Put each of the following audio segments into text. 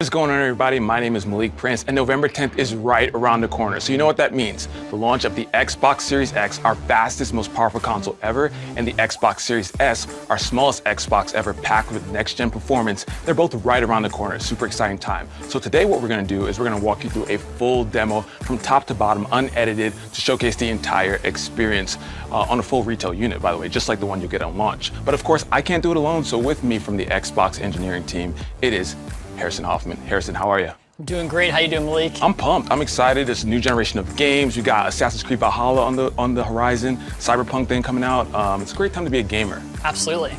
What's going on, everybody? My name is Malik Prince, and November 10th is right around the corner. So you know what that means. The launch of the Xbox Series X, our fastest, most powerful console ever, and the Xbox Series S, our smallest Xbox ever, packed with next-gen performance. They're both right around the corner. Super exciting time. So today what we're gonna do is we're gonna walk you through a full demo from top to bottom, unedited, to showcase the entire experience on a full retail unit, by the way, just like the one you'll get on launch. But of course, I can't do it alone, so with me from the Xbox engineering team, it is Harrison Hoffman. Harrison, how are you? I'm doing great. How you doing, Malik? I'm pumped. I'm excited. It's a new generation of games. We got Assassin's Creed Valhalla on the horizon, Cyberpunk thing coming out. It's a great time to be a gamer. Absolutely.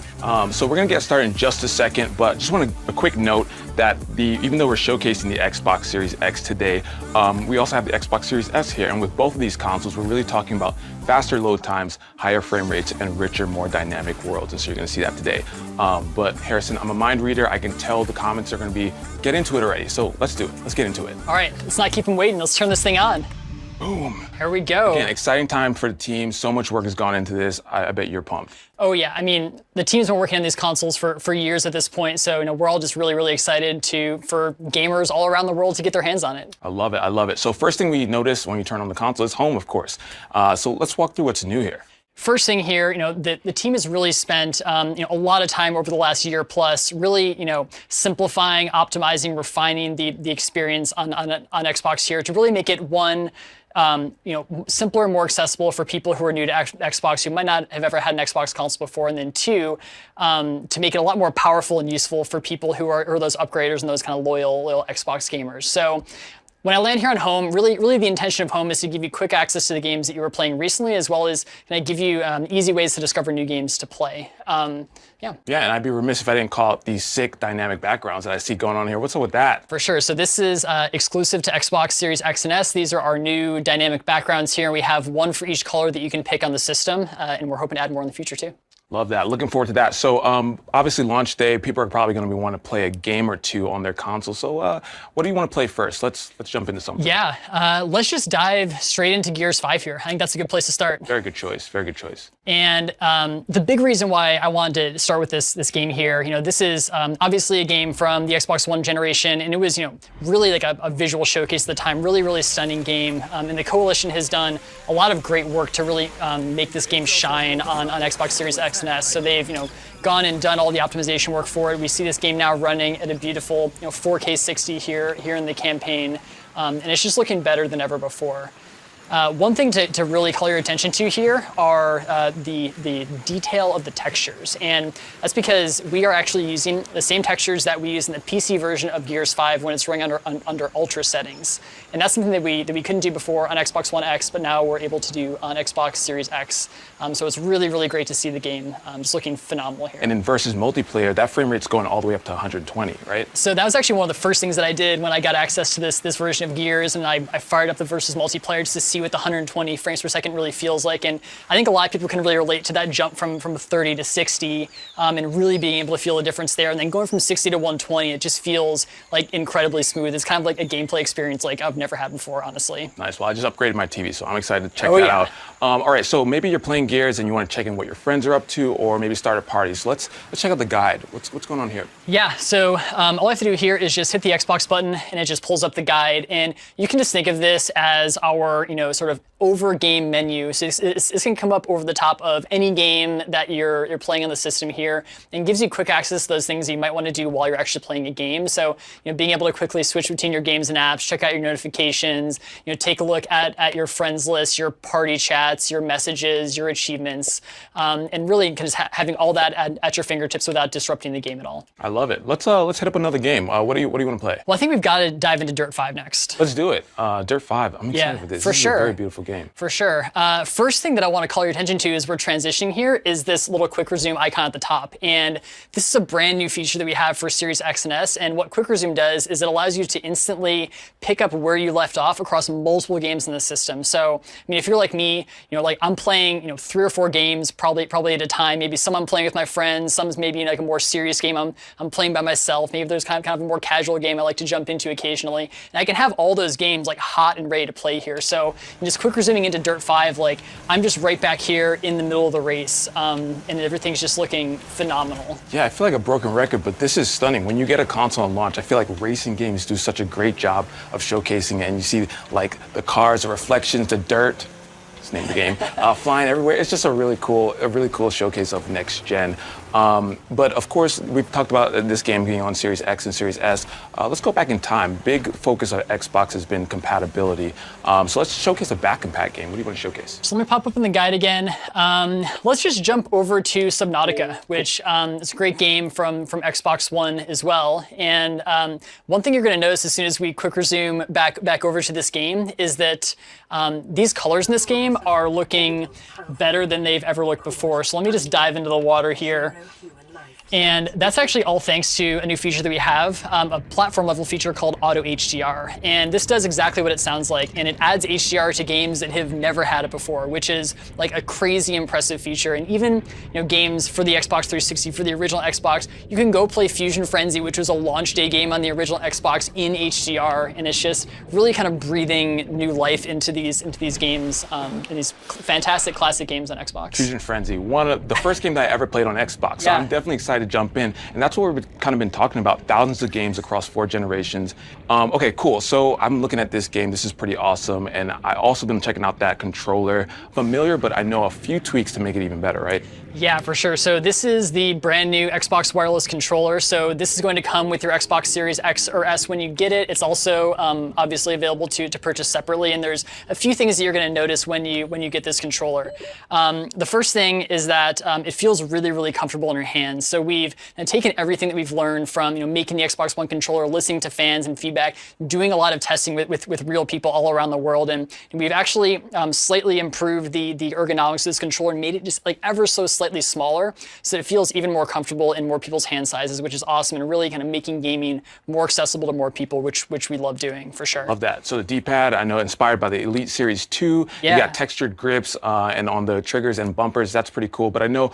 So we're gonna get started in just a second, but just want a quick note that even though we're showcasing the Xbox Series X today, we also have the Xbox Series S here, and with both of these consoles, we're really talking about faster load times, higher frame rates, and richer, more dynamic worlds, and so you're gonna see that today. But Harrison, I'm a mind reader. I can tell the comments are gonna be, get into it already, so let's do it. Let's get into it. All right, let's not keep them waiting. Let's turn this thing on. Boom. Here we go. Again, exciting time for the team. So much work has gone into this. I bet you're pumped. Oh yeah, I mean, the team's been working on these consoles for years at this point, so we're all just really excited for gamers all around the world to get their hands on it. I love it, I love it. So first thing we notice when you turn on the console is home, of course. So let's walk through what's new here. First thing here, the team has really spent a lot of time over the last year plus, really simplifying, optimizing, refining the experience on Xbox here to really make it one. Simpler, more accessible for people who are new to Xbox, who might not have ever had an Xbox console before, and then two, to make it a lot more powerful and useful for people who are those upgraders and those kind of loyal Xbox gamers. So when I land here on home, really the intention of home is to give you quick access to the games that you were playing recently, as well as give you easy ways to discover new games to play. Yeah, and I'd be remiss if I didn't call out these sick dynamic backgrounds that I see going on here. What's up with that? For sure. So this is exclusive to Xbox Series X and S. These are our new dynamic backgrounds here. We have one for each color that you can pick on the system, and we're hoping to add more in the future too. Love that. Looking forward to that. So obviously launch day, people are probably going to want to play a game or two on their console. So what do you want to play first? Let's jump into something. Yeah, let's just dive straight into Gears 5 here. I think that's a good place to start. Very good choice. Very good choice. And the big reason why I wanted to start with this game here, this is obviously a game from the Xbox One generation, and it was really like a visual showcase at the time. Really stunning game. And the Coalition has done a lot of great work to really make this game shine on Xbox Series X and S. So they've gone and done all the optimization work for it. We see this game now running at a beautiful 4K 60 here in the campaign, and it's just looking better than ever before. One thing to really call your attention to here are the detail of the textures, and that's because we are actually using the same textures that we use in the PC version of Gears 5 when it's running under Ultra settings, and that's something that we couldn't do before on Xbox One X, but now we're able to do on Xbox Series X. So it's really great to see the game just looking phenomenal here. And in versus multiplayer, that frame rate's going all the way up to 120, right? So that was actually one of the first things that I did when I got access to this version of Gears, and I fired up the versus multiplayer just to see what the 120 frames per second really feels like. And I think a lot of people can really relate to that jump from 30 to 60 and really being able to feel a difference there. And then going from 60 to 120, it just feels like incredibly smooth. It's kind of like a gameplay experience like I've never had before, honestly. Nice. Well, I just upgraded my TV, so I'm excited to check that out. All right, so maybe you're playing Gears and you want to check in what your friends are up to, or maybe start a party. So let's check out the guide. What's going on here? Yeah, so all I have to do here is just hit the Xbox button, and it just pulls up the guide. And you can just think of this as our, sort of over game menu. So it's going to come up over the top of any game that you're playing on the system here, and gives you quick access to those things that you might want to do while you're actually playing a game. So being able to quickly switch between your games and apps, check out your notifications, take a look at your friends list, your party chats, your messages, your achievements, and really just having all that at your fingertips without disrupting the game at all. I love it. Let's hit up another game. What do you want to play? Well, I think we've got to dive into Dirt 5 next. Let's do it. Dirt 5. I'm excited for this. For this sure. Is a very beautiful game. For sure. First thing that I want to call your attention to as we're transitioning here is this little quick resume icon at the top. And this is a brand new feature that we have for Series X and S. And what quick resume does is it allows you to instantly pick up where you left off across multiple games in the system. So, if you're like me, like I'm playing, 3 or 4 games probably at a time. Maybe some I'm playing with my friends, some's maybe like a more serious game I'm playing by myself. Maybe there's kind of a more casual game I like to jump into occasionally. And I can have all those games like hot and ready to play here. So And just quick resuming into Dirt 5, like I'm just right back here in the middle of the race, and everything's just looking phenomenal. Yeah, I feel like a broken record, but this is stunning. When you get a console on launch, I feel like racing games do such a great job of showcasing it, and you see like the cars, the reflections, the dirt. Let's name the game, flying everywhere. It's just a really cool showcase of next gen. But of course, we've talked about this game being on Series X and Series S. Let's go back in time. Big focus of Xbox has been compatibility. So let's showcase a back compat game. What do you want to showcase? So let me pop up in the guide again. Let's just jump over to Subnautica, which is a great game from Xbox One as well. And one thing you're going to notice as soon as we quick resume back over to this game is that these colors in this game are looking better than they've ever looked before. So let me just dive into the water here. And that's actually all thanks to a new feature that we have, a platform level feature called Auto HDR. And this does exactly what it sounds like. And it adds HDR to games that have never had it before, which is like a crazy impressive feature. And even games for the Xbox 360, for the original Xbox, you can go play Fusion Frenzy, which was a launch day game on the original Xbox in HDR. And it's just really kind of breathing new life into these games, and these fantastic classic games on Xbox. Fusion Frenzy, one of the first game that I ever played on Xbox. So Yeah. I'm definitely excited to jump in, and that's what we've kind of been talking about, thousands of games across 4 generations. Okay, cool, so I'm looking at this game, this is pretty awesome, and I also been checking out that controller. Familiar, but I know a few tweaks to make it even better, right? Yeah, for sure. So this is the brand new Xbox wireless controller. So this is going to come with your Xbox Series X or S when you get it. It's also obviously available to purchase separately. And there's a few things that you're going to notice when you get this controller. The first thing is that it feels really, really comfortable in your hands. So we've taken everything that we've learned from making the Xbox One controller, listening to fans and feedback, doing a lot of testing with real people all around the world, and we've actually slightly improved the ergonomics of this controller and made it just like ever so slightly smaller, so it feels even more comfortable in more people's hand sizes, which is awesome, and really kind of making gaming more accessible to more people, which we love doing for sure. Love that. So the D-pad, I know, inspired by the Elite Series 2. Yeah. You got textured grips and on the triggers and bumpers. That's pretty cool. But I know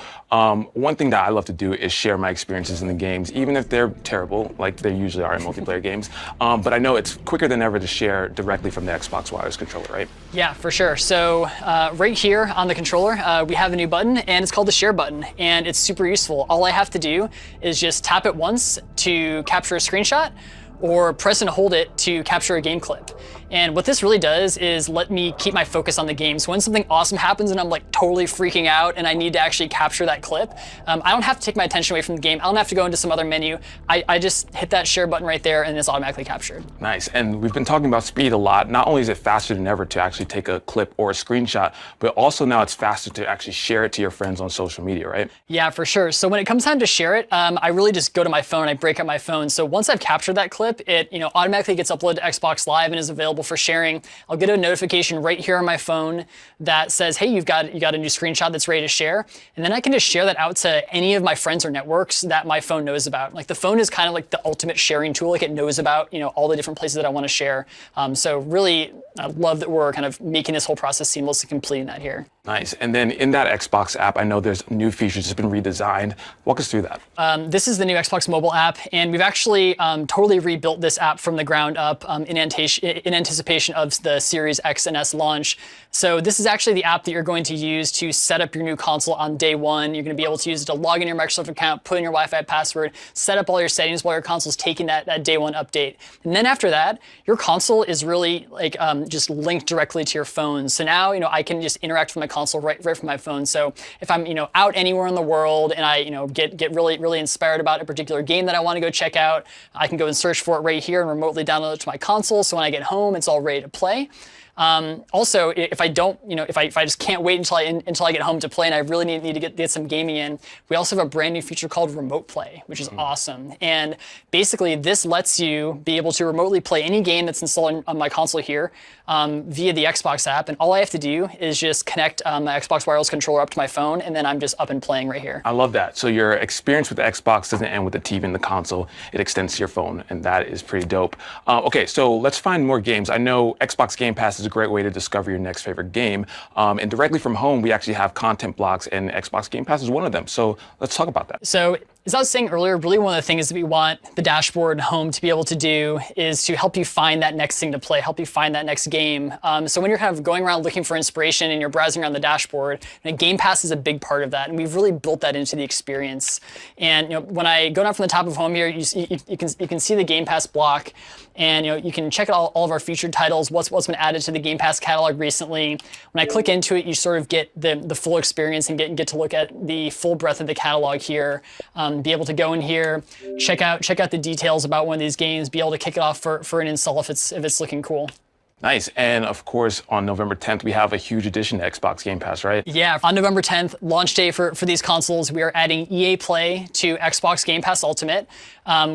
one thing that I love to do is share my experiences in the games, even if they're terrible, like they usually are in multiplayer games. But I know it's quicker than ever to share directly from the Xbox wireless controller, right? Yeah, for sure. So right here on the controller, we have a new button, and it's called the share button, and it's super useful. All I have to do is just tap it once to capture a screenshot, or press and hold it to capture a game clip. And what this really does is let me keep my focus on the game. So when something awesome happens and I'm like totally freaking out and I need to actually capture that clip, I don't have to take my attention away from the game. I don't have to go into some other menu. I just hit that share button right there and it's automatically captured. Nice. And we've been talking about speed a lot. Not only is it faster than ever to actually take a clip or a screenshot, but also now it's faster to actually share it to your friends on social media, right? Yeah, for sure. So when it comes time to share it, I really just go to my phone, I break up my phone. So once I've captured that clip, it automatically gets uploaded to Xbox Live and is available for sharing. I'll get a notification right here on my phone that says, hey, you got a new screenshot that's ready to share. And then I can just share that out to any of my friends or networks that my phone knows about. Like the phone is kind of like the ultimate sharing tool. Like it knows about, all the different places that I want to share. So really, I love that we're kind of making this whole process seamless and completing that here. Nice. And then in that Xbox app, I know there's new features that's been redesigned. Walk us through that. This is the new Xbox mobile app, and we've actually totally rebuilt this app from the ground up in anticipation of the Series X and S launch. So this is actually the app that you're going to use to set up your new console on day one. You're going to be able to use it to log in your Microsoft account, put in your Wi-Fi password, set up all your settings while your console's taking that day one update. And then after that, your console is really like just linked directly to your phone. So now, I can just interact with my console right from my phone. So if I'm, out anywhere in the world and I, get really, really inspired about a particular game that I want to go check out, I can go and search for it right here and remotely download it to my console. So when I get home, it's all ready to play. Also, if I don't, if I just can't wait until I get home to play and I really need to get some gaming in, we also have a brand new feature called Remote Play, which is awesome. And basically, this lets you be able to remotely play any game that's installed on my console here via the Xbox app. And all I have to do is just connect my Xbox wireless controller up to my phone, and then I'm just up and playing right here. I love that. So your experience with the Xbox doesn't end with the TV and the console. It extends to your phone, and that is pretty dope. Okay, so let's find more games. I know Xbox Game Pass is a great way to discover your next favorite game. And directly from home, we actually have content blocks, and Xbox Game Pass is one of them. So let's talk about that. So As I was saying earlier, really one of the things that we want the dashboard and home to be able to do is to help you find that next thing to play, help you find that next game. So when you're kind of going around looking for inspiration and you're browsing around the dashboard, Game Pass is a big part of that, and we've really built that into the experience. And when I go down from the top of home here, you can see the Game Pass block, and you can check out all of our featured titles, what's been added to the Game Pass catalog recently. When I click into it, you sort of get the full experience and get to look at the full breadth of the catalog here. Be able to go in here, check out the details about one of these games, be able to kick it off for an install if it's looking cool. Nice. And of course, on November 10th, we have a huge addition to Xbox Game Pass, right? Yeah, on November 10th, launch day for these consoles, we are adding EA Play to Xbox Game Pass Ultimate,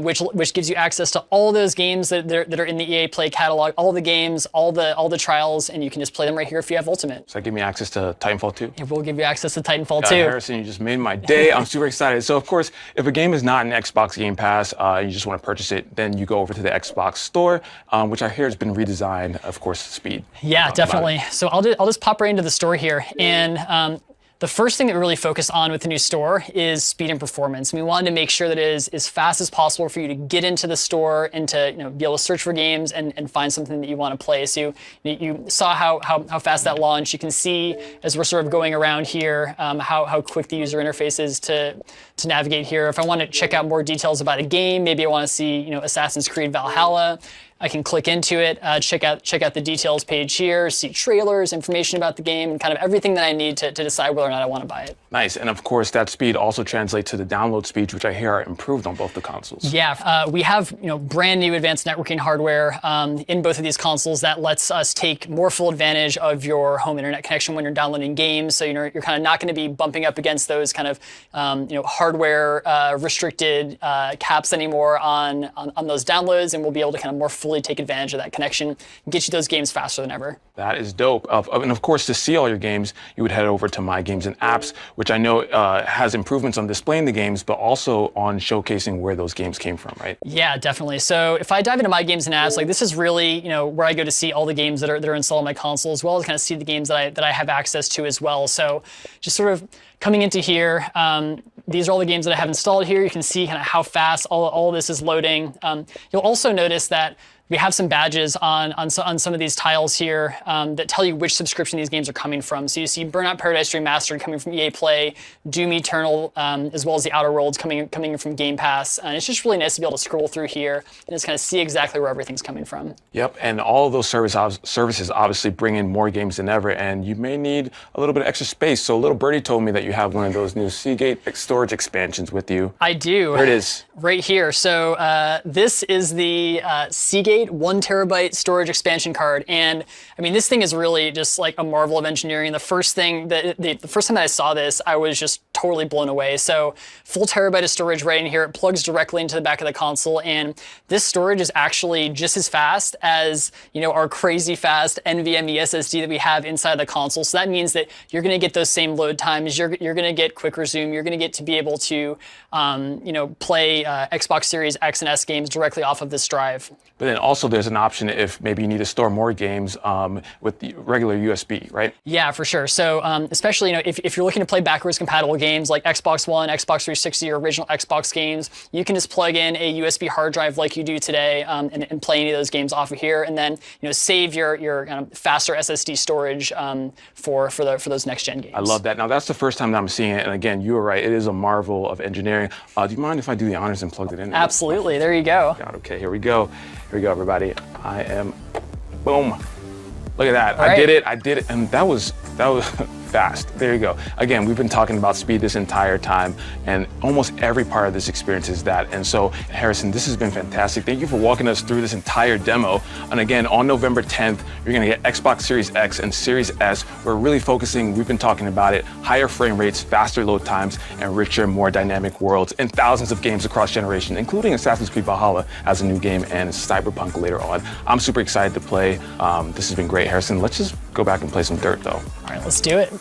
which gives you access to all those games that are in the EA Play catalog, all the games, all the trials, and you can just play them right here if you have Ultimate. Does that give me access to Titanfall 2? It will give you access to Titanfall 2. Harrison, you just made my day. I'm super excited. So of course, if a game is not in Xbox Game Pass, and you just want to purchase it, then you go over to the Xbox Store, which I hear has been redesigned, of course, speed. Yeah, definitely. So I'll just pop right into the store here, and the first thing that we really focus on with the new store is speed and performance. We wanted to make sure that it is as fast as possible for you to get into the store and to be able to search for games and find something that you want to play. So you saw how fast that launched. You can see as we're sort of going around here how quick the user interface is to navigate here. If I want to check out more details about a game, maybe I want to see Assassin's Creed Valhalla, I can click into it, check out the details page here, see trailers, information about the game, and kind of everything that I need to decide whether or not I want to buy it. Nice, and of course that speed also translates to the download speeds, which I hear are improved on both the consoles. Yeah, we have brand new advanced networking hardware in both of these consoles that lets us take more full advantage of your home internet connection when you're downloading games. So you're kind of not going to be bumping up against those kind of hardware restricted caps anymore on those downloads, and we'll be able to kind of more fully take advantage of that connection and get you those games faster than ever. That is dope. And of course, to see all your games, you would head over to My Games and Apps, which I know has improvements on displaying the games, but also on showcasing where those games came from, right? Yeah, definitely. So if I dive into My Games and Apps, this is really where I go to see all the games that are installed on my console, as well as kind of see the games that I have access to as well. So just sort of coming into here, these are all the games that I have installed here. You can see kind of how fast all of this is loading. You'll also notice that we have some badges on some of these tiles here that tell you which subscription these games are coming from. So you see Burnout Paradise Remastered coming from EA Play, Doom Eternal, as well as the Outer Worlds coming in from Game Pass. And it's just really nice to be able to scroll through here and just kind of see exactly where everything's coming from. Yep, and all of those services obviously bring in more games than ever, and you may need a little bit of extra space. So little birdie told me that you have one of those new Seagate storage expansions with you. I do. There it is. Right here. So this is the Seagate 1 terabyte storage expansion card, and I mean this thing is really just like a marvel of engineering. The first time that I saw this, I was just totally blown away. So full terabyte of storage right in here. It plugs directly into the back of the console, and this storage is actually just as fast as our crazy fast NVMe SSD that we have inside the console. So that means that you're going to get those same load times. You're going to get quick resume. You're going to get to be able to play Xbox Series X and S games directly off of this drive. But then also there's an option if maybe you need to store more games with the regular USB, right? Yeah, for sure. So especially if you're looking to play backwards compatible games like Xbox One, Xbox 360, or original Xbox games, you can just plug in a USB hard drive like you do today and play any of those games off of here, and then save your kind of faster SSD storage for those next gen games. I love that. Now that's the first time that I'm seeing it, and again, you were right. It is a marvel of engineering. Do you mind if I do the honors and plug it in? Absolutely. There you go. God, okay, here we go. Here we go, everybody. I am, boom. Look at that. All right. I did it, and that was fast. There you go. Again, we've been talking about speed this entire time, and almost every part of this experience is that. And so, Harrison, this has been fantastic. Thank you for walking us through this entire demo. And again, on November 10th, you're gonna get Xbox Series X and Series S. We're really focusing, we've been talking about it, higher frame rates, faster load times, and richer, more dynamic worlds, and thousands of games across generations, including Assassin's Creed Valhalla as a new game and Cyberpunk later on. I'm super excited to play. This has been great, Harrison. Let's just go back and play some dirt, though. All right, let's do it.